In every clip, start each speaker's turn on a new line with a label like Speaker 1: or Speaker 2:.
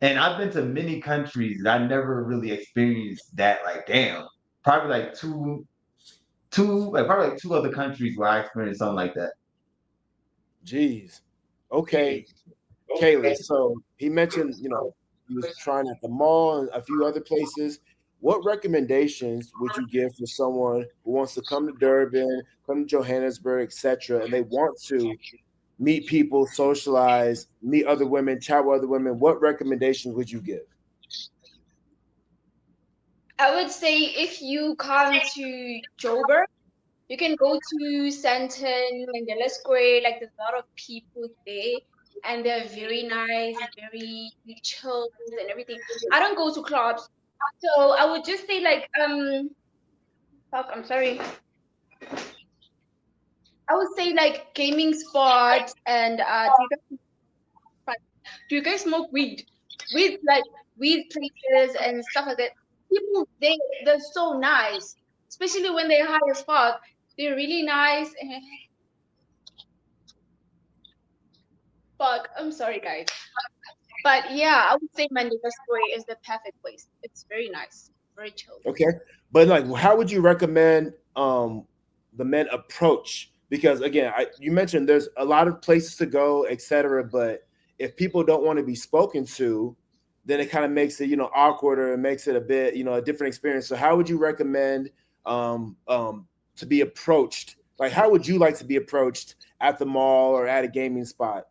Speaker 1: And I've been to many countries and I never really experienced that. Like, damn, probably like probably like two other countries where I experienced something like that.
Speaker 2: Jeez. Okay, Kaylee. So he mentioned, he was trying at the mall and a few other places. What recommendations would you give for someone who wants to come to Durban, come to Johannesburg, etc., and they want to meet people, socialize, meet other women, chat with other women? What recommendations would you give?
Speaker 3: I would say if you come to Joburg, you can go to Sandton, Mandela Square. Like there's a lot of people there, and they're very nice, very chill and everything. I don't go to clubs, so I would just say like fuck, I'm sorry. I would say like gaming spots and do you guys smoke weed? Weed like weed places and stuff like that. People they're so nice, especially when they're high as fuck. They're really nice. Fuck, I'm sorry, guys. But yeah, I would say Mandela Square is the perfect place. It's very nice, very chill.
Speaker 2: Okay, but like, how would you recommend the men approach? Because again, you mentioned there's a lot of places to go, etc. But if people don't want to be spoken to, then it kind of makes it awkward, or it makes it a bit a different experience. So how would you recommend to be approached? Like, how would you like to be approached at the mall or at a gaming spot?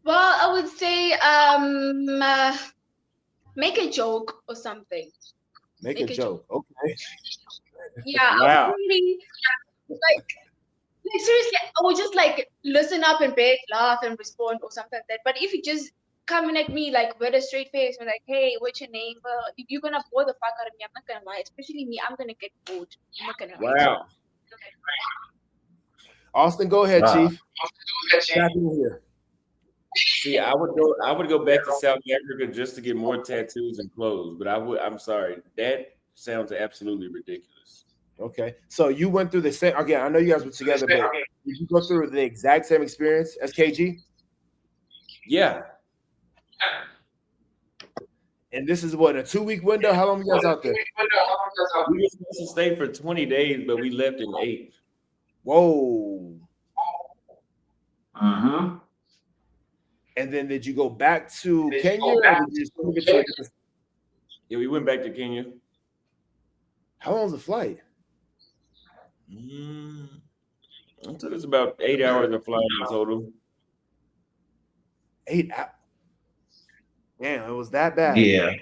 Speaker 3: Well, I would say make a joke or something.
Speaker 2: Make a
Speaker 3: Make a joke.
Speaker 2: joke. Okay.
Speaker 3: Yeah, I would
Speaker 2: Wow.
Speaker 3: really like seriously, I would just like listen up and beg, laugh and respond or something like that. But if you just coming at me like with a straight face and like, hey, what's your name? Well, if you're gonna bore the fuck out of me, I'm not gonna lie. Especially me, I'm gonna get bored. I'm not gonna lie.
Speaker 2: Wow. Austin, go ahead,
Speaker 1: Wow.
Speaker 2: Chief. Tap in here.
Speaker 4: See, I would go back to South Africa just to get more tattoos and clothes, but I'm sorry. That sounds absolutely ridiculous.
Speaker 2: Okay. So you went through the same again. I know you guys were together, but did you go through the exact same experience as KG?
Speaker 4: Yeah.
Speaker 2: And this is what, a 2-week window? How long were you guys out there?
Speaker 4: We were supposed to stay for 20 days, but we left in 8.
Speaker 2: Whoa.
Speaker 1: Mm-hmm.
Speaker 2: And then did you go back to Kenya, or did you just move it to a different?
Speaker 4: Yeah, we went back to Kenya.
Speaker 2: How long was the flight?
Speaker 4: It took us about 8 hours of flying in total.
Speaker 2: 8 hours. Damn, it was that bad.
Speaker 1: Yeah,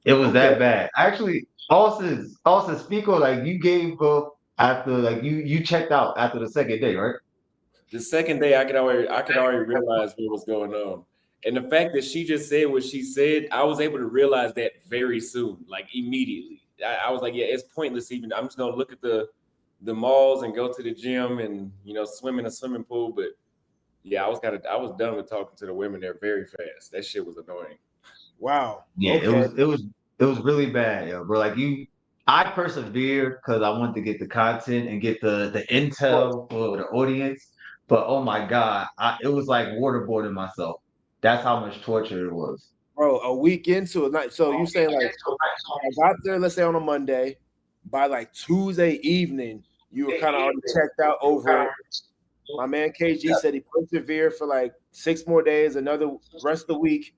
Speaker 1: it was
Speaker 2: Okay.
Speaker 1: that bad. Actually, also Spico, like you gave up after like you checked out after the second day, right?
Speaker 4: The second day, I could already realize what was going on, and the fact that she just said what she said, I was able to realize that very soon, like immediately. I was like, yeah, it's pointless. Even I'm just gonna look at the malls and go to the gym and swim in a swimming pool. But yeah, I was done with talking to the women there very fast. That shit was annoying.
Speaker 2: Wow.
Speaker 1: Yeah,
Speaker 2: Okay.
Speaker 1: it was really bad, yo, bro. Like I persevered because I wanted to get the content and get the intel for the audience. But oh my God, it was like waterboarding myself. That's how much torture it was.
Speaker 2: Bro, a week into it. So you saying like I got there, let's say on a Monday, by like Tuesday evening, you were kind of already checked out over it. My man KG said he persevered for like 6 more days, another rest of the week,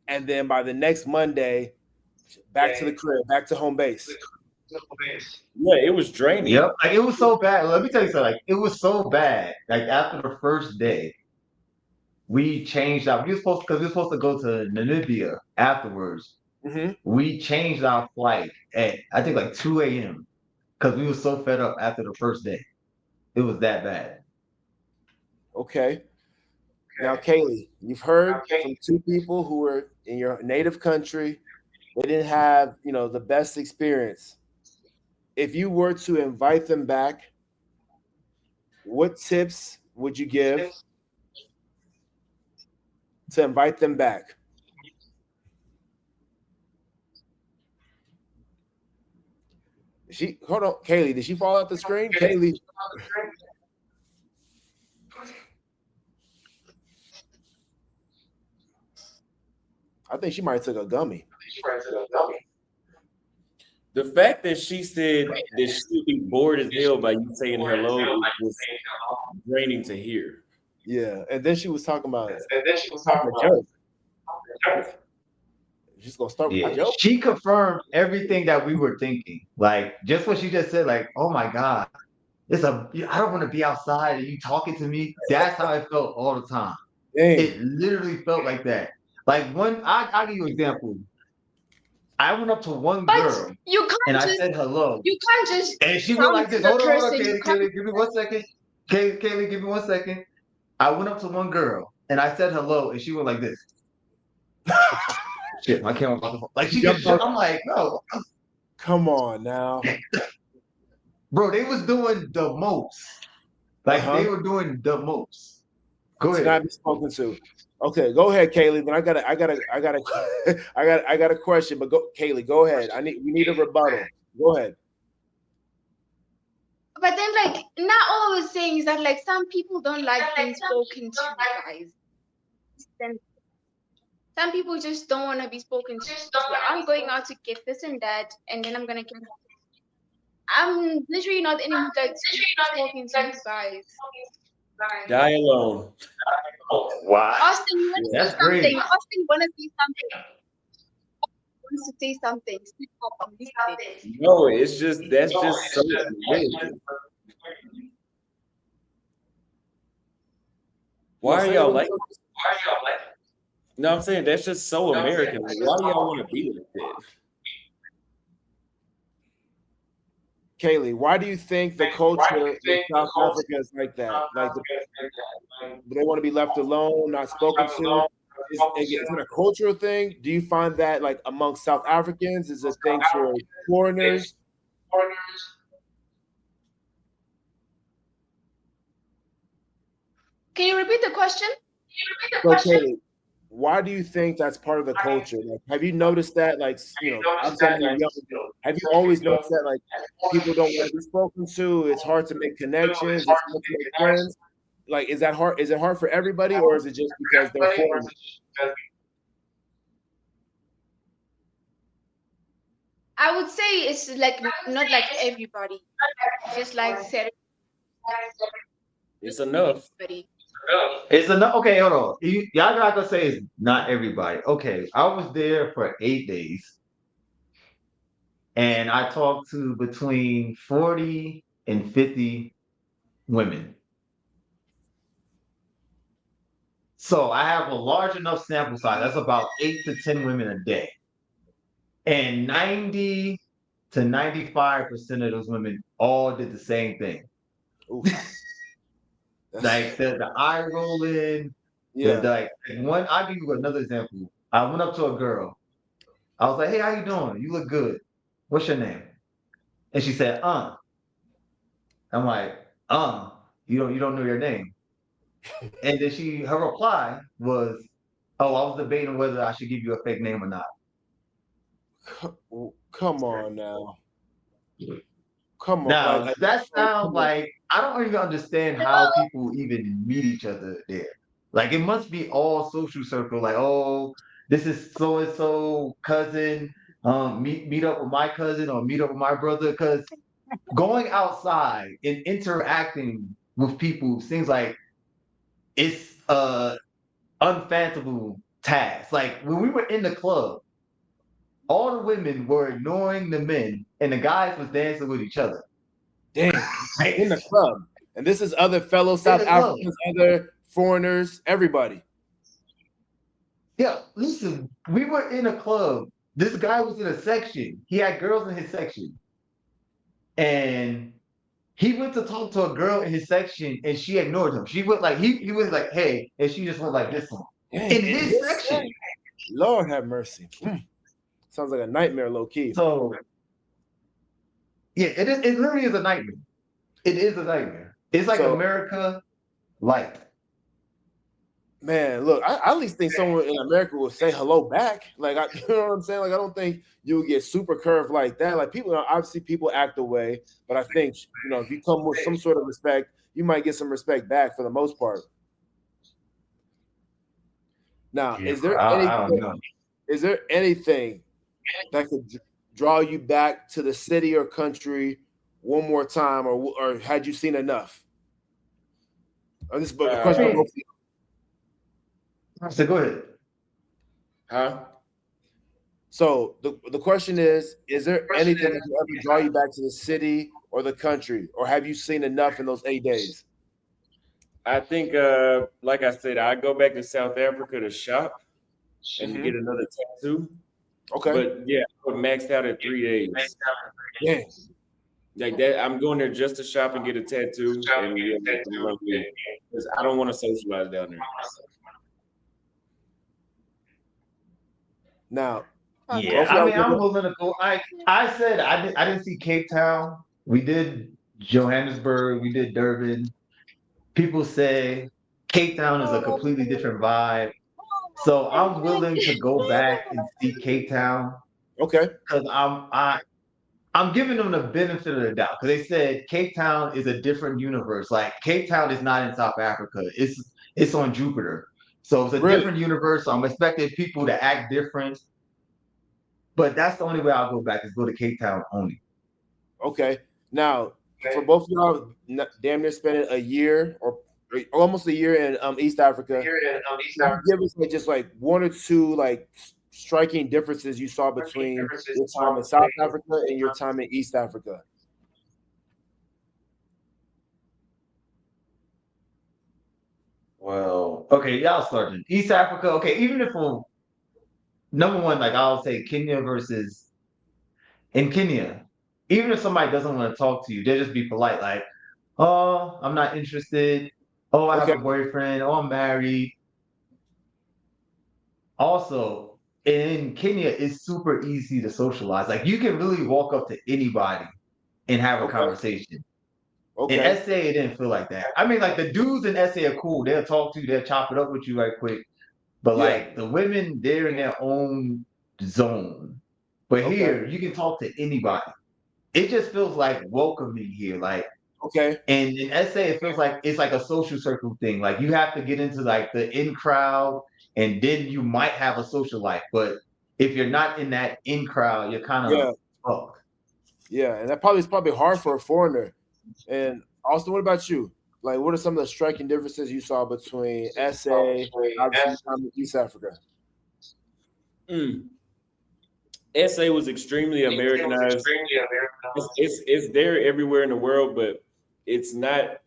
Speaker 2: and then by the next Monday, back to the crib, back to home base.
Speaker 4: Yeah, it was draining.
Speaker 1: Yep, like it was so bad. Let me tell you something. Like it was so bad. Like after the first day, we changed our. We were supposed to go to Namibia afterwards.
Speaker 2: Mm-hmm.
Speaker 1: We changed our flight at I think like 2 a.m. because we were so fed up after the first day. It was that bad.
Speaker 2: Okay. Now, Kaylee, you've heard from 2 people who were in your native country. They didn't have, the best experience. If you were to invite them back, what tips would you give to invite them back? Hold on, Kaylee, did she fall off the screen? Kaylee. I think she might have took a gummy.
Speaker 4: The fact that she said that she would be bored as hell by you saying hello is just draining to hear.
Speaker 2: Yeah, and then she was talking about the joke. She's gonna start with the
Speaker 1: Yeah,
Speaker 2: joke.
Speaker 1: she confirmed everything that we were thinking. Like just what she just said. Like, oh my god, I don't want to be outside and you talking to me. That's how I felt all the time.
Speaker 2: Dang.
Speaker 1: It literally felt like that. Like I'll give you an example. I went up to one
Speaker 3: But
Speaker 1: girl and I said hello,
Speaker 3: you can't just
Speaker 1: and she went
Speaker 3: come
Speaker 1: like
Speaker 3: to
Speaker 1: this.
Speaker 3: the
Speaker 1: Hold on,
Speaker 3: person. You
Speaker 1: Kaylee,
Speaker 3: can't.
Speaker 1: Kaylee, give me 1 second. Kaylee, give me 1 second. I went up to one girl and I said hello, and she went like this. Shit, my camera about to fall. Like she just, I'm like, no,
Speaker 2: Come on now.
Speaker 1: bro, they was doing the most. Like they were doing the most. Go
Speaker 2: To
Speaker 1: ahead.
Speaker 2: not be spoken to. Okay, go ahead, Kaylee. Then I got a question, but go, Kaylee, go ahead. We need a rebuttal. Go ahead.
Speaker 3: But then, like, not all I was saying is that, like, some people don't like being spoken to, guys. Then some people just don't want to be spoken to. I'm going out to get this and that, and then I'm gonna get. I'm literally not in any mood like to be talking to you guys.
Speaker 4: Die alone.
Speaker 1: Wow.
Speaker 3: Austin, you want to say
Speaker 1: That's great.
Speaker 3: something? Austin, want to say something? Wants to say something? Speak up, I'm listening.
Speaker 4: No, that's just so American. Why are y'all like this? No, I'm saying that's just so American. Like, why do y'all want to be like that?
Speaker 2: Kaylee, why do you think the culture in South Africa is like that? Like they want to be left alone, not spoken to. Is it a cultural thing? Do you find that like amongst South Africans is a thing for foreigners?
Speaker 3: Can you repeat the question?
Speaker 2: Okay, why do you think that's part of the culture? Like, have you noticed that? Like, obviously you're young. Have you always noticed that? Like, people don't want to be spoken to. It's hard to make connections. It's hard to make friends. Like, is that hard? Is it hard for everybody, or is it just because they're foreign?
Speaker 3: I would say it's like not like everybody. Just like said,
Speaker 4: It's enough.
Speaker 1: It's enough. Okay, hold on. Y'all not gonna say it's not everybody. Okay, I was there for 8 days, and I talked to between 40 and 50 women. So I have a large enough sample size. That's about 8 to 10 women a day, and 90 to 95% of those women all did the same thing. Like the eye rolling.
Speaker 2: Yeah.
Speaker 1: Like one, I'll give you another example. I went up to a girl. I was like, "Hey, how you doing? You look good. What's your name?" And she said, I'm like, you don't know your name." And then her reply was, "Oh, I was debating whether I should give you a fake name or not."
Speaker 2: Come on now. Come on.
Speaker 1: Now that sounds like I don't even understand how people even meet each other there. Like it must be all social circle. Like, oh, this is so and so cousin. Meet up with my cousin or meet up with my brother. Because going outside and interacting with people seems like it's unfathomable task. Like when we were in the club, all the women were ignoring the men, and the guys was dancing with each other.
Speaker 2: Damn, in the club. And this is other fellow South Africans, other foreigners, everybody.
Speaker 1: Yeah, listen, we were in a club. This guy was in a section. He had girls in his section. And he went to talk to a girl in his section and she ignored him. She went like, he was like, hey, and she just went like this one. In his section.
Speaker 2: Lord have mercy. Sounds like a nightmare, low key.
Speaker 1: So, yeah, it literally is a nightmare. It is a nightmare. It's like America light.
Speaker 2: Man, look, I at least think someone in America will say hello back. Like, you know what I'm saying? Like, I don't think you would get super curved like that. Like, obviously people act away, but I think, if you come with some sort of respect, you might get some respect back for the most part. Now, is there is there anything that could draw you back to the city or country one more time, or had you seen enough? This is a question for both of you.
Speaker 1: So go ahead.
Speaker 4: Huh?
Speaker 2: So the question is there anything that can ever draw you back to the city or the country, or have you seen enough in those 8 days?
Speaker 4: I think, like I said, I go back to South Africa to shop and to get another tattoo.
Speaker 2: Okay.
Speaker 4: But yeah, I would maxed out at 3 days.
Speaker 2: Yeah.
Speaker 4: Like that, I'm going there just to shop and get a tattoo, and yeah, because I don't want to socialize down there.
Speaker 2: Now,
Speaker 1: Yeah, I mean, I'm willing to go. I said I didn't see Cape Town. We did Johannesburg. We did Durban. People say Cape Town is a completely different vibe. So I'm willing to go back and see Cape Town
Speaker 2: okay.
Speaker 1: because I'm giving them the benefit of the doubt because they said Cape Town is a different universe. Like Cape Town is not in South Africa. It's on Jupiter. So it's a different universe. So I'm expecting people to act different. But that's the only way I'll go back is go to Cape Town only.
Speaker 2: Okay. Now, for both of y'all, damn near spending a year or almost a year in East Africa. Give us just like one or two like striking differences you saw between your time in South Africa and your time in East Africa.
Speaker 1: Well, okay, y'all starting East Africa. Okay, even if number one, like I'll say Kenya versus in Kenya, even if somebody doesn't want to talk to you, they'll just be polite, like, oh, I'm not interested. Oh, I have a boyfriend. Oh, I'm married. Also, in Kenya, it's super easy to socialize. Like you can really walk up to anybody and have a conversation. In SA, it didn't feel like that. I mean, like the dudes in SA are cool. They'll talk to you, they'll chop it up with you right quick. But like the women, they're in their own zone. But here, you can talk to anybody. It just feels like welcoming here. Like and in SA, it feels like it's like a social circle thing. Like you have to get into like the in crowd, and then you might have a social life. But if you're not in that in crowd, you're kind of fucked.
Speaker 2: Yeah, and it's probably hard for a foreigner. And Austin, what about you? Like, what are some of the striking differences you saw between SA and East Africa?
Speaker 4: SA was extremely Americanized. It's there everywhere in the world, but it's not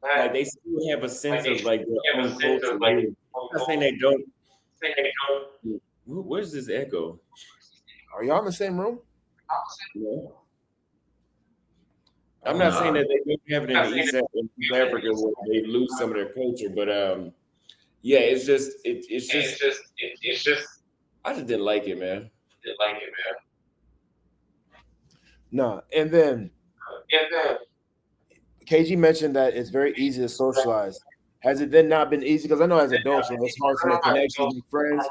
Speaker 4: like they still have a sense of like their own culture. I'm not saying they don't. Where's this echo?
Speaker 2: Are y'all in the same room?
Speaker 4: No. I'm not saying that they don't have it in East Africa where they lose some of their culture, but yeah, it's just I just didn't like it, man.
Speaker 2: No, and then KG mentioned that it's very easy to socialize. Has it then not been easy? Because I know as adults, it's hard to make connections, make friends.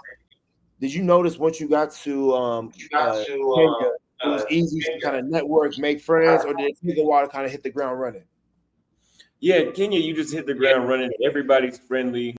Speaker 2: Did you notice once you got to Kenya, it was easy to kind of network, make friends, or did it take a while to kind of hit the ground running?
Speaker 4: Yeah, Kenya, you just hit the ground running. Everybody's friendly.